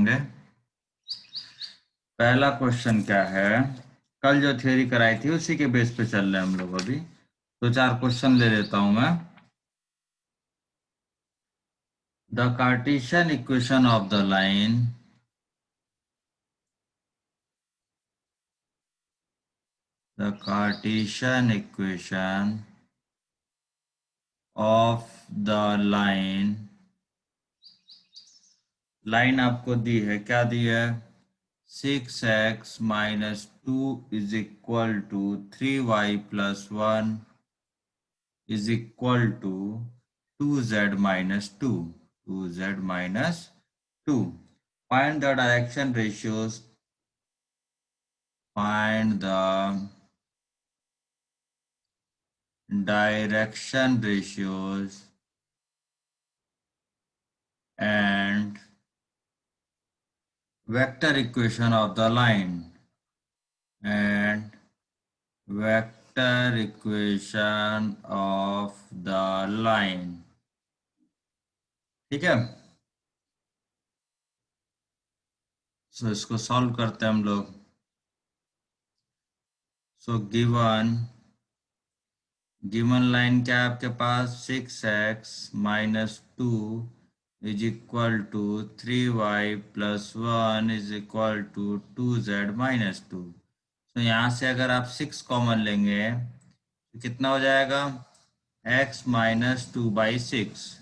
होंगे। पहला क्वेश्चन क्या है, कल जो थ्योरी कराई थी उसी के बेस पे चल रहे हैं हम लोग अभी। तो चार क्वेश्चन ले लेता हूं मैं। The Cartesian equation of the line the Cartesian equation of the line आपको दी है, क्या दी है? 6x - 2 is equal to 3y + 1 is equal to 2z - 2। 2z - 2। Find the direction ratios. Find the direction ratios and vector equation of the line and vector equation of the line। ठीक है, सो इसको solve करते हैं हम लोग। So given line क्या है आपके पास? 6x - 2 is equal to 3y + 1 is equal to 2z - 2। तो यहाँ से अगर आप 6 कॉमन लेंगे तो कितना हो जाएगा? x - 2/6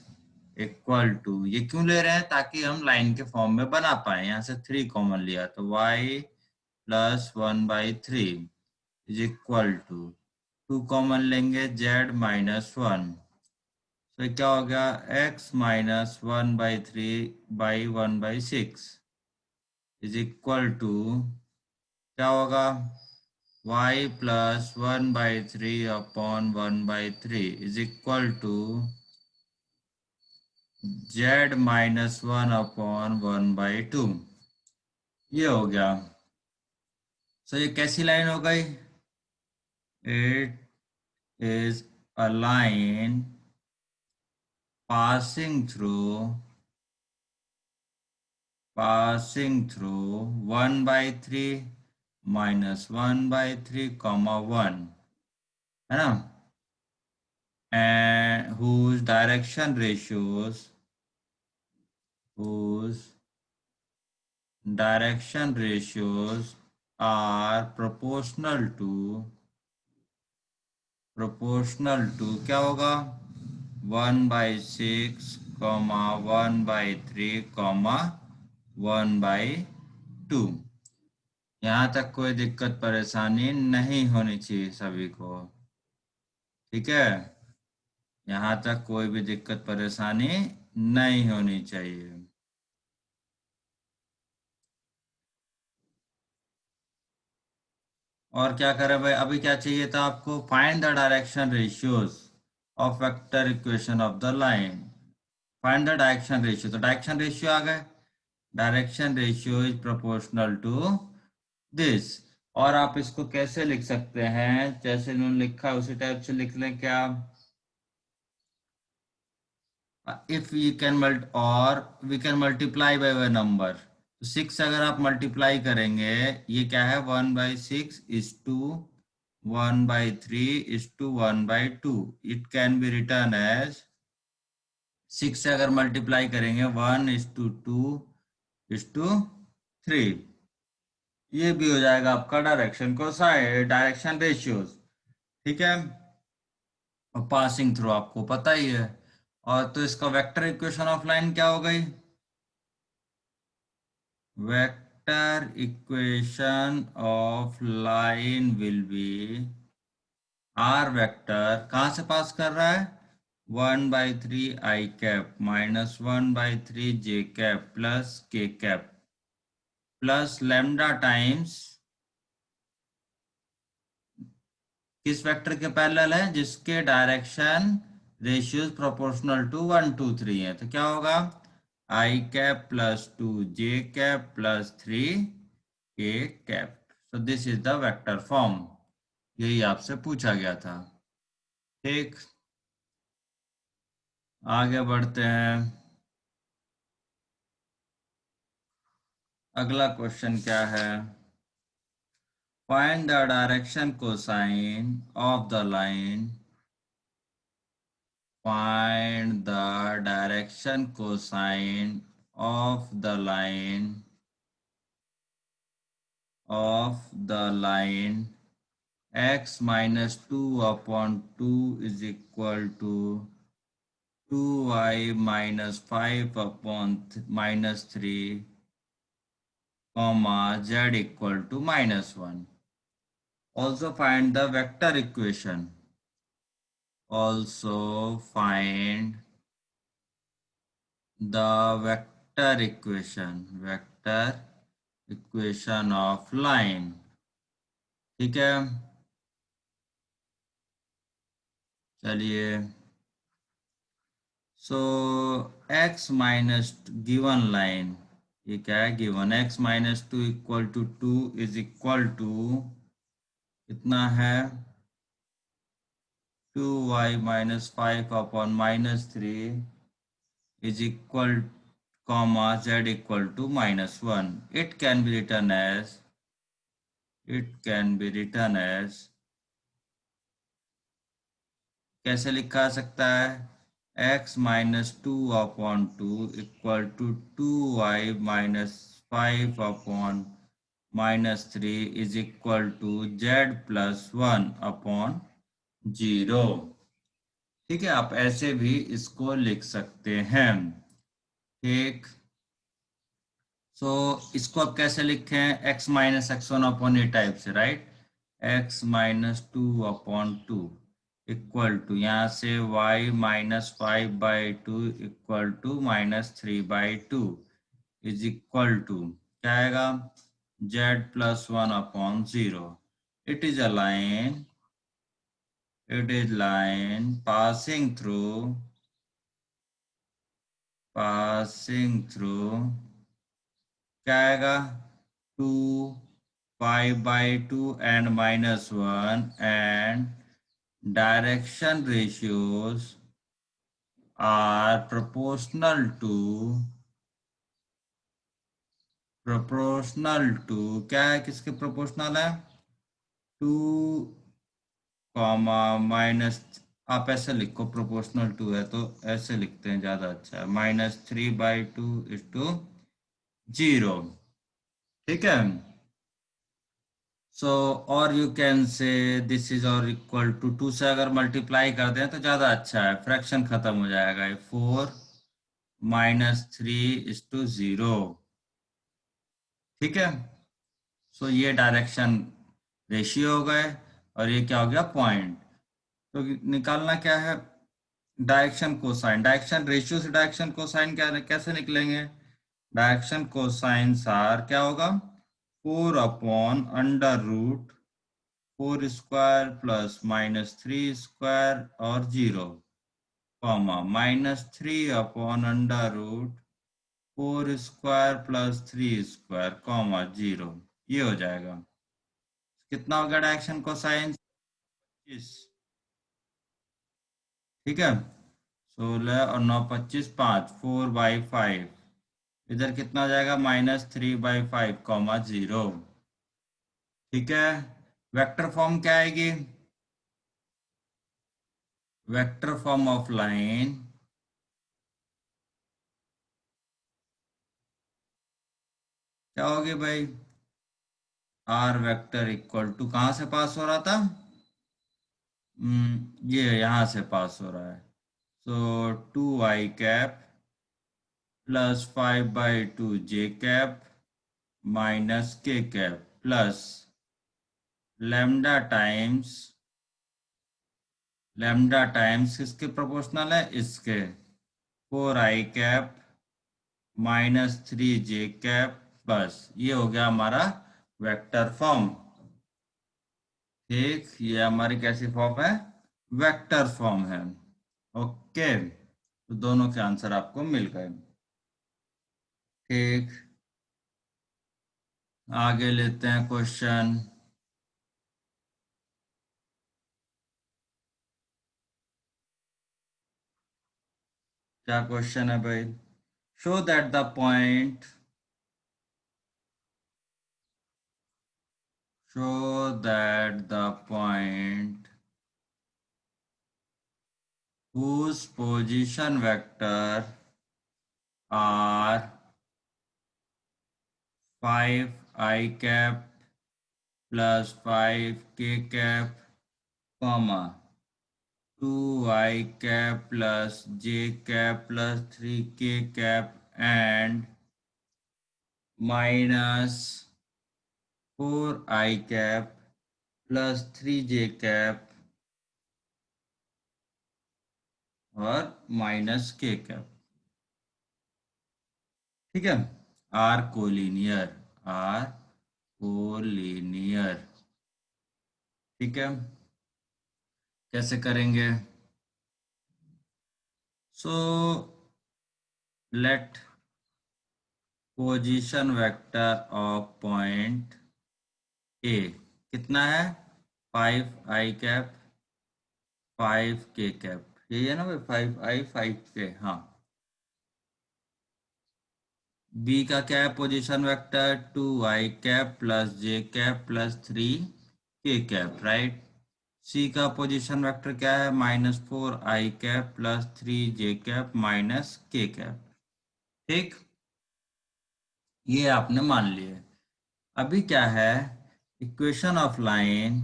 इक्वल टू, ये क्यों ले रहे हैं? ताकि हम लाइन के फॉर्म में बना पाए। यहाँ से 3 कॉमन लिया तो y + 1/3 is equal to 2 common लेंगे z - 1। तो क्या हो गया? x - 1/3/1/6 इज इक्वल टू क्या होगा? y + 1/3/1/3 is equal to z - 1/1/2। ये हो गया। सो ये कैसी लाइन हो गई? It is a line passing through 1/3 -1/3, 1, है ना? and whose direction ratios are proportional to क्या होगा? 1/6, 1/3, 1/2। यहाँ तक कोई दिक्कत परेशानी नहीं होनी चाहिए सभी को, ठीक है? यहाँ तक कोई भी दिक्कत परेशानी नहीं होनी चाहिए। और क्या करें भाई, अभी क्या चाहिए था आपको? Find the direction ratios of vector equation of the line. Find the direction ratio, तो डायरेक्शन रेशियो आ गए। Direction ratio is proportional to this. और आप इसको कैसे लिख सकते हैं? जैसे इन्होंने लिखा है उसी टाइप से लिख लें क्या? If you can we can multiply by a number. तो 6 अगर आप मल्टीप्लाई करेंगे, ये क्या है? 1/6 = 2, 1/3 = 1/2। It can be written as 6 से अगर मल्टीप्लाई करेंगे 1:2:3, ये भी हो जाएगा आपका डायरेक्शन कोसाइन डायरेक्शन रेशियोज। ठीक है, और पासिंग थ्रू आपको पता ही है। और तो इसका वेक्टर इक्वेशन ऑफ लाइन क्या हो गई? Vector equation of line will be r vector कहाँ से पास कर रहा है? 1/3 i cap -1/3 j cap +k cap plus lambda times किस वेक्टर के पैरेलल है? जिसके डायरेक्शन रेशियोज प्रोपोर्शनल टू 1 2 3 है। तो क्या होगा? i cap + 2 j cap + 3 k cap. So this is the vector form. यही आपसे पूछा गया था। ठीक, आगे बढ़ते हैं। अगला क्वेश्चन क्या है? Find the direction cosine of the line. Find the direction cosine of the line x minus 2 upon 2 is equal to 2y minus 5 upon minus 3, comma z equal to minus 1. Also find the vector equation. Also find the vector equation of line. ठीक है, चलिए। So x minus given line, ये क्या है? Given x minus two equal to 2 is equal to कितना है? 2y minus 5 upon minus 3 is equal, comma z equal to minus 1. It can be written as कैसे लिखा जा सकता है? x minus 2 upon 2 equal to 2y minus 5 upon minus 3 is equal to z plus 1 upon 0। ठीक है, आप ऐसे भी इसको लिख सकते हैं। ठीक, सो इसको आप कैसे लिखें? x minus x one upon A type से, right? x minus 2 upon 2 equal to, यहाँ से y minus 5/2 equal to minus 3/2 is equal to क्या आएगा? z plus 1 upon 0। It is a line, it is line passing through क्या आएगा? 2 5/2 and minus 1, and direction ratios are proportional to क्या है? किसके proportional है? 2 कॉमा माइनस, आप ऐसे लिखो, प्रोपोर्शनल टू है तो ऐसे लिखते हैं, ज्यादा अच्छा है। -3/2 इज टू 0। ठीक है, सो और you can say this is और इक्वल टू 2 से अगर मल्टीप्लाई कर दें तो ज्यादा अच्छा है, फ्रैक्शन खत्म हो जाएगा। 4 माइनस 3 इज टू 0। ठीक है, सो ये डायरेक्शन रेशियो हो गए, और ये क्या हो गया? पॉइंट। तो निकालना क्या है? Direction cosine. डायरेक्शन रेशियो से डायरेक्शन कोसाइन क्या कैसे निकलेंगे? डायरेक्शन कोसाइन सार क्या होगा? 4/√, 4² प्लस -3² और 0, कॉमा -3/√, 4² प्लस 3² कॉमा 0। ये हो जाएगा। कितना हो गया डायरेक्शन कोसाइन? 25। ठीक है, 16 और 9 25, 5, 4/5। इधर कितना हो जाएगा? -3/5 कॉमा 0। ठीक है, वेक्टर फॉर्म क्या आएगी? वेक्टर फॉर्म ऑफ लाइन क्या होगी भाई? आर वेक्टर इक्वल टू, कहाँ से पास हो रहा था? ये यहाँ से पास हो रहा है। सो 2i cap plus 5/2 j cap minus k cap plus lambda times किसके प्रोपोर्शनल है? इसके। 4i cap minus 3j cap plus, ये हो गया हमारा वेक्टर फॉर्म। ठीक, ये हमारी कैसी फॉर्म है? वेक्टर फॉर्म है। ओके, तो दोनों के आंसर आपको मिल गए। ठीक, आगे लेते हैं क्वेश्चन। क्या क्वेश्चन है भाई? Show that the point show that the point whose position vector are 5 I cap plus 5 k cap, comma 2 I cap plus j cap plus 3 k cap and minus 4 I cap plus 3 j cap और minus के cap. ठीक है, are collinear, are collinear. ठीक है, कैसे करेंगे? So let position vector of point A कितना है? 5 आई कैप 5 के कैप, यही है ना भाई? 5 आई 5 के। हाँ, बी का क्या है position vector? 2 I cap plus J cap plus 3 के कैप, राइट। सी का पोजीशन वेक्टर क्या है? -4 आई कैप प्लस 3 जे कैप माइनस के कैप। ठीक, ये आपने मान लिए। अभी क्या है? Equation of line,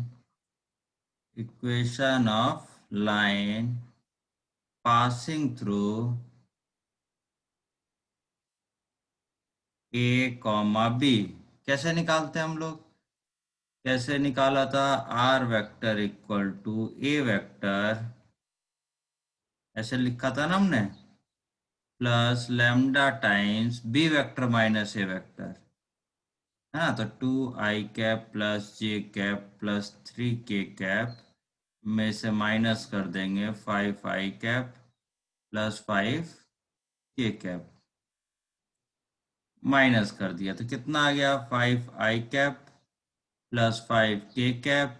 equation of line passing through A comma B कैसे निकालते हैं हम लोग? कैसे निकाला था? R vector equal to A vector, ऐसे लिखा था ना हमने, plus lambda times B vector minus A vector, है ना। तो 2 I cap plus J cap plus 3 के कैप में से माइनस कर देंगे 5 आई कैप प्लस 5 के कैप, माइनस कर दिया तो कितना आ गया? 5 आई कैप प्लस 5 के कैप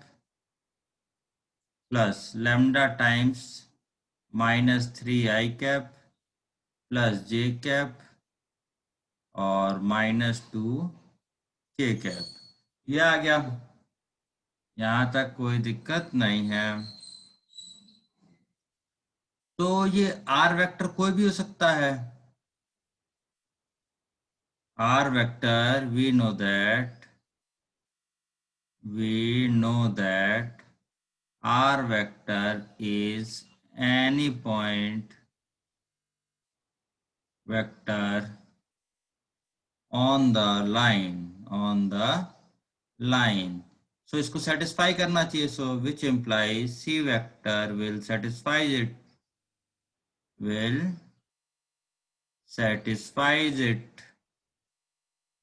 प्लस लैम्डा टाइम्स -3 आई कैप प्लस जे कैप और -2 के कैप। ये आ गया, यहाँ तक कोई दिक्कत नहीं है। तो ये आर वेक्टर कोई भी हो सकता है। R vector we know that r vector is any point vector on the line। so इसको सेटिस्फाई करना चाहिए, so which implies c vector will satisfies it,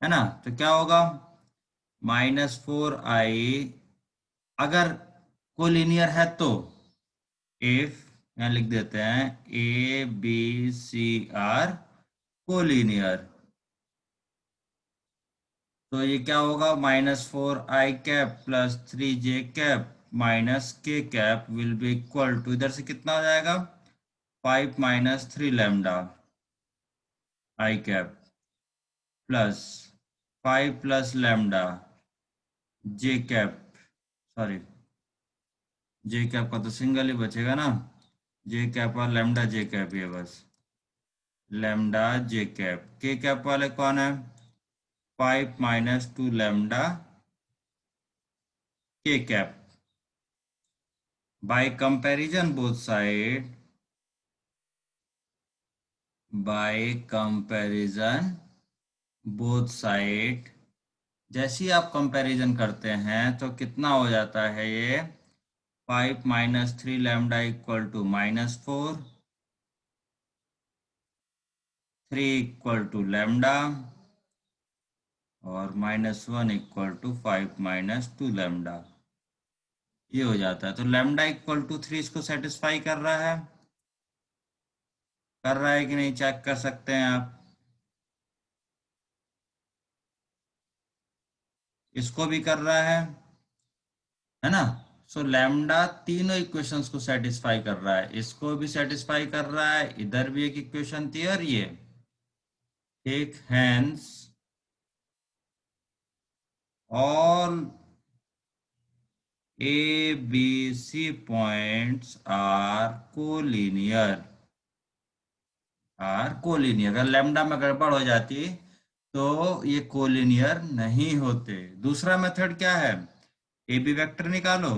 है ना। तो क्या होगा? -4 आई, अगर कोलिनियर है तो, इफ यहाँ लिख देते हैं A B C are collinear, तो ये क्या होगा? -4 आई कैप प्लस 3 जे कैप माइनस के cap will be equal to, इधर से कितना हो जाएगा? 5 -3 lambda i cap plus 5 plus lambda j cap, sorry j cap का तो सिंगल ही बचेगा ना, जे कैप और लैम्डा जे कैप, ये बस lambda j cap. K cap वाले कौन है? 5 -2 लैम्डा के cap. Bye comparison both side, bye comparison both side, जैसे ही आप कंपैरिजन करते हैं तो कितना हो जाता है ये? 5 -3 lambda equal to -4, 3 equal to lambda और -1 इक्वल टू 5 -2 लैम्डा, ये हो जाता है। तो लैम्डा इक्वल टू 3 इसको सेटिस्फाई कर रहा है, कर रहा है कि नहीं? चेक कर सकते हैं आप। इसको भी कर रहा है ना। सो लैम्डा तीनों इक्वेशंस को सेटिस्फाई कर रहा है, इसको भी सेटिस्फाई कर रहा है, इधर भी एक इक्वेशन थी और ये ठीक। Hence all A B C points are collinear. अगर लैम्डा में गड़बड़ हो जाती तो ये कोलिनियर नहीं होते। दूसरा मेथड क्या है, ए बी वेक्टर निकालो।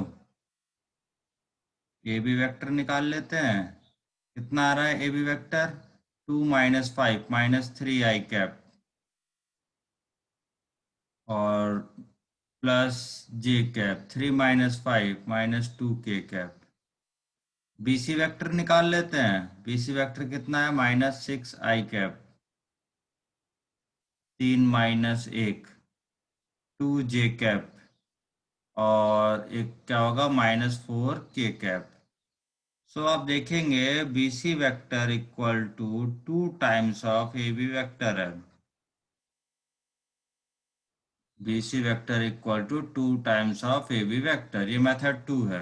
ए बी वेक्टर निकाल लेते हैं। कितना आ रहा है A B vector, 2 - 5 -3 i cap और plus J cap, 3 - 5 -2 k cap. BC vector निकाल लेते हैं। बीसी वेक्टर कितना है, -6 i कैप, 3 - 1, 2 j कैप और एक क्या होगा, -4 k कैप। सो आप देखेंगे B C vector equal to 2 times of A B vector है। B C vector equal to 2 times of A B vector, ये मेथड 2 है।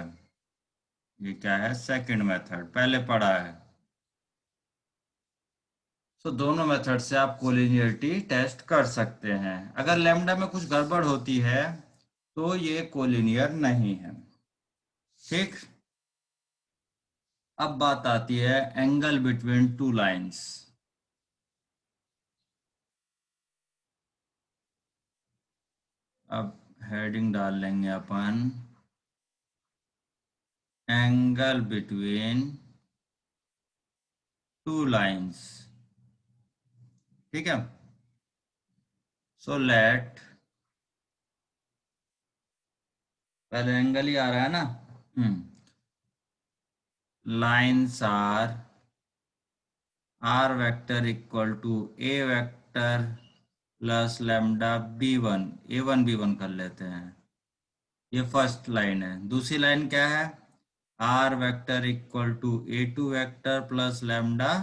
ये क्या है, सेकंड मेथड, पहले पढ़ा है। सो दोनों मेथड से आप कोलिनियरिटी टेस्ट कर सकते हैं। अगर लैम्डा में कुछ गड़बड़ होती है तो ये कोलिनियर नहीं है। ठीक। अब बात आती है एंगल बिटवीन टू लाइंस। अब हेडिंग डाल लेंगे अपन, एंगल बिटवीन टू लाइंस। ठीक है। सो लेट, पहले एंगल ही आ रहा है ना। Lines are vector equal to A vector plus lambda b1, a1 b1 कर लेते हैं। ये फर्स्ट लाइन है। दूसरी लाइन क्या है, r vector equal to a2 vector plus lambda,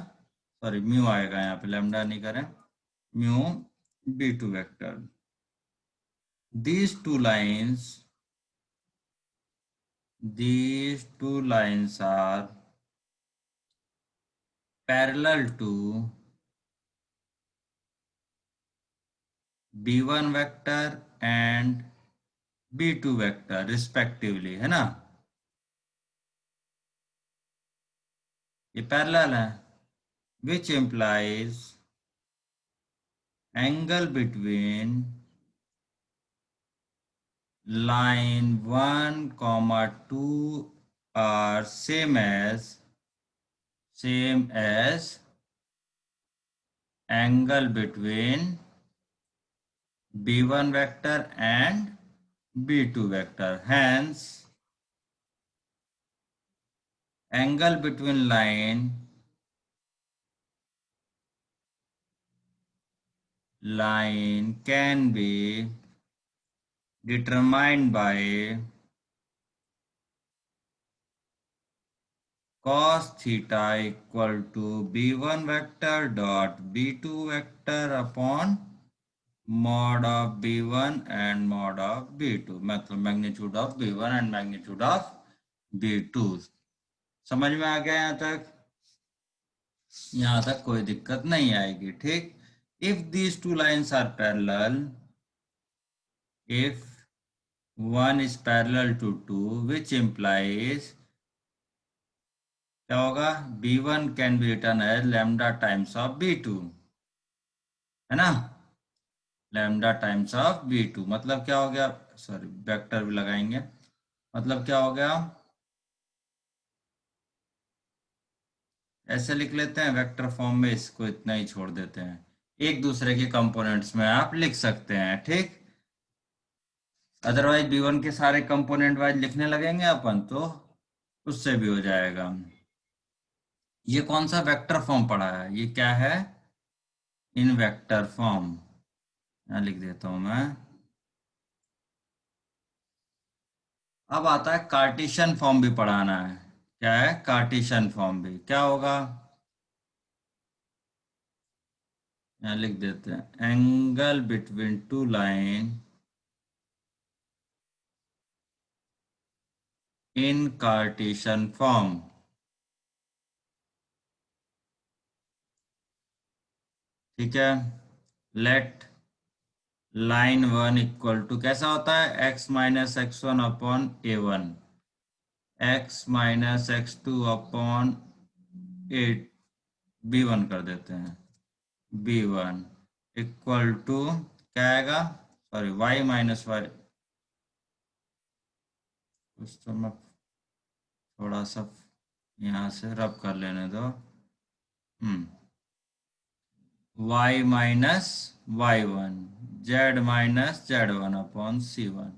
sorry mu आएगा यहाँ पे, लैम्डा नहीं करें, mu b2 vector. these two lines are parallel to b1 vector and b2 vector respectively, है ना। ये पैरेलल है, which implies angle between line 1, 2 are same as angle between b1 vector and b2 vector. Hence, angle between line can be determined by cos theta equal to b1 vector dot b2 vector upon mod of b1 and mod of b2, मतलब magnitude of b1 and magnitude of b2। समझ में आ गया यहाँ तक? यहाँ तक कोई दिक्कत नहीं आएगी। ठीक। If these two lines are parallel, if one is parallel to two, which implies क्या होगा, b1 can be written as lambda times of b2, है ना। लैम्डा टाइम्स ऑफ b2 मतलब क्या हो गया, सॉरी वेक्टर भी लगाएंगे, मतलब क्या हो गया, ऐसे लिख लेते हैं वेक्टर फॉर्म में, इसको इतना ही छोड़ देते हैं। एक दूसरे के कंपोनेंट्स में आप लिख सकते हैं। ठीक। अदरवाइज b1 के सारे कंपोनेंट वाइज लिखने लगेंगे अपन तो उससे भी हो जाएगा। ये कौन सा वेक्टर फॉर्म पढ़ा है, ये क्या है, इन वेक्टर फॉर्म। यहाँ लिख देता हूं मैं। अब आता है कार्टेशियन फॉर्म भी पढ़ाना है। क्या है, कार्टेशियन फॉर्म भी क्या होगा, यहाँ लिख देते हैं, angle between two line in Cartesian form. ठीक है। Let line one equal to कैसा होता है, x minus x one upon a one, x minus x two upon a b one कर देते हैं, बी वन इक्वल टू क्या आएगा, सॉरी वाई माइनस वाई, कुछ तो मैं थोड़ा सा यहाँ से रब कर लेने दो। Y minus Y one, Z minus Z one upon C one.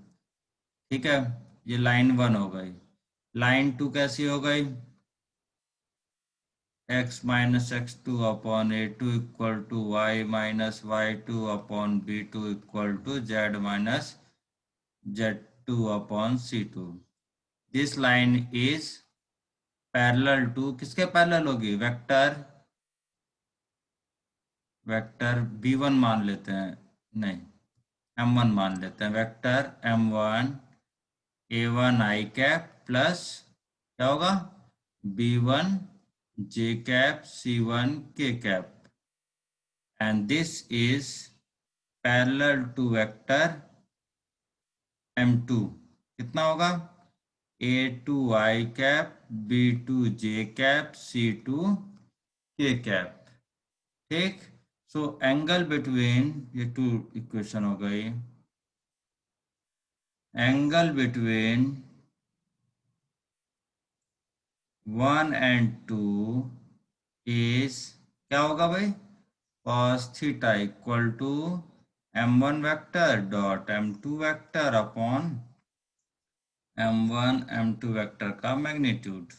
ठीक है, ये लाइन वन हो गई। लाइन टू कैसी हो गई, x minus x two upon a two equal to y minus y two upon b two equal to Z minus z two upon c two. This line is parallel to, किसके parallel होगी, vector, vector b one मान लेते हैं, नहीं m one मान लेते हैं, vector m one a one i cap plus क्या होगा, b one j cap c one k cap, and this is parallel to vector M two, कितना होगा, A two I cap B two J cap C two K cap. ठीक, so angle between, ये two equation हो गई, angle between one and two is क्या होगा भाई, cos theta equal to M one vector dot M two vector upon M one M two vector का magnitude.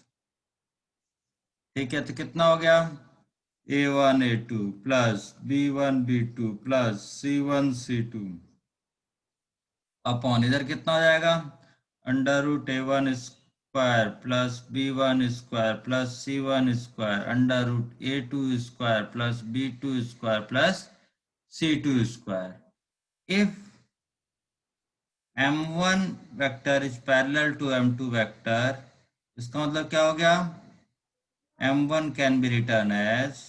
ठीक है, तो कितना हो गया, A one A two plus B one B two plus c one c two upon इधर कितना हो जाएगा, under root a one square plus B one square plus c one square under root a two square plus b two square plus c two square. If m one vector is parallel to m two vector, इसका मतलब क्या हो गया, m one can be written as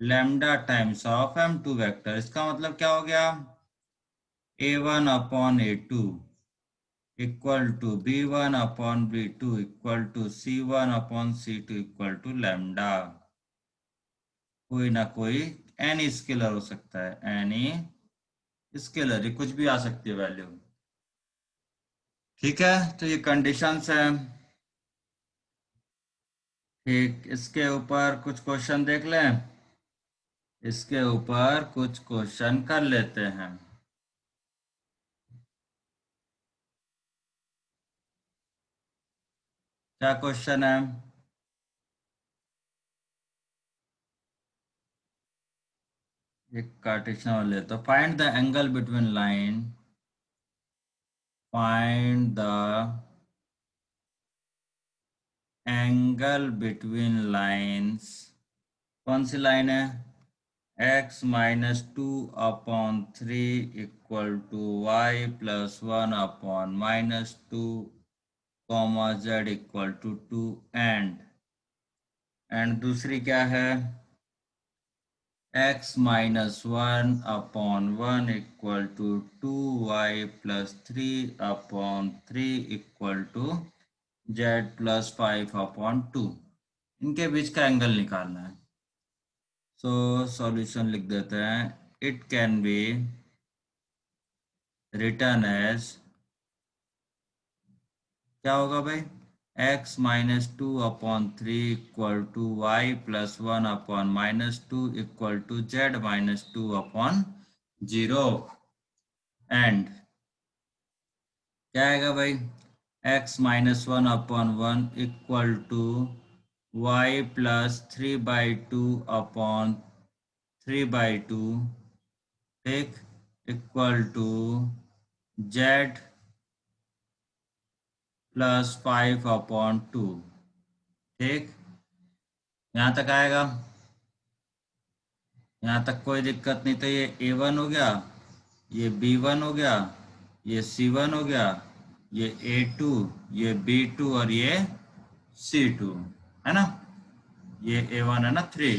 lambda times of m two vector. इसका मतलब क्या हो गया, A one upon a two equal to b one upon b two equal to c one upon c two equal to lambda, कोई ना कोई any scalar हो सकता है, एनी स्केलर, ये कुछ भी आ सकती है वैल्यू। ठीक है, तो ये कंडीशंस है। ठीक, इसके ऊपर कुछ क्वेश्चन देख लें, इसके ऊपर कुछ क्वेश्चन कर लेते हैं। क्या क्वेश्चन है, एक कार्टेशियन वाले, तो find the angle between line, find the angle between lines, कौन सी लाइन है, x minus two upon three equal to Y plus one upon minus two comma z equal to two, and दूसरी क्या है, x minus one upon one equal to two Y plus three upon three equal to Z plus five upon two. इनके बीच का angle निकालना है। So solution लिख देते हैं, it can be written as, क्या होगा भाई, X minus two upon three equal to Y plus one upon minus two equal to Z minus two upon zero, and क्या आएगा भाई, X minus one upon one equal to Y plus three by two upon three by two, ठीक, equal to Z plus five upon two. ठीक, यहाँ तक आएगा, यहाँ तक कोई दिक्कत नहीं, तो ये ए वन हो गया, ये बी वन हो गया, ये सी वन हो गया, ये ए टू, ये बी टू और ये सी टू, है ना, ये ए वन है ना थ्री,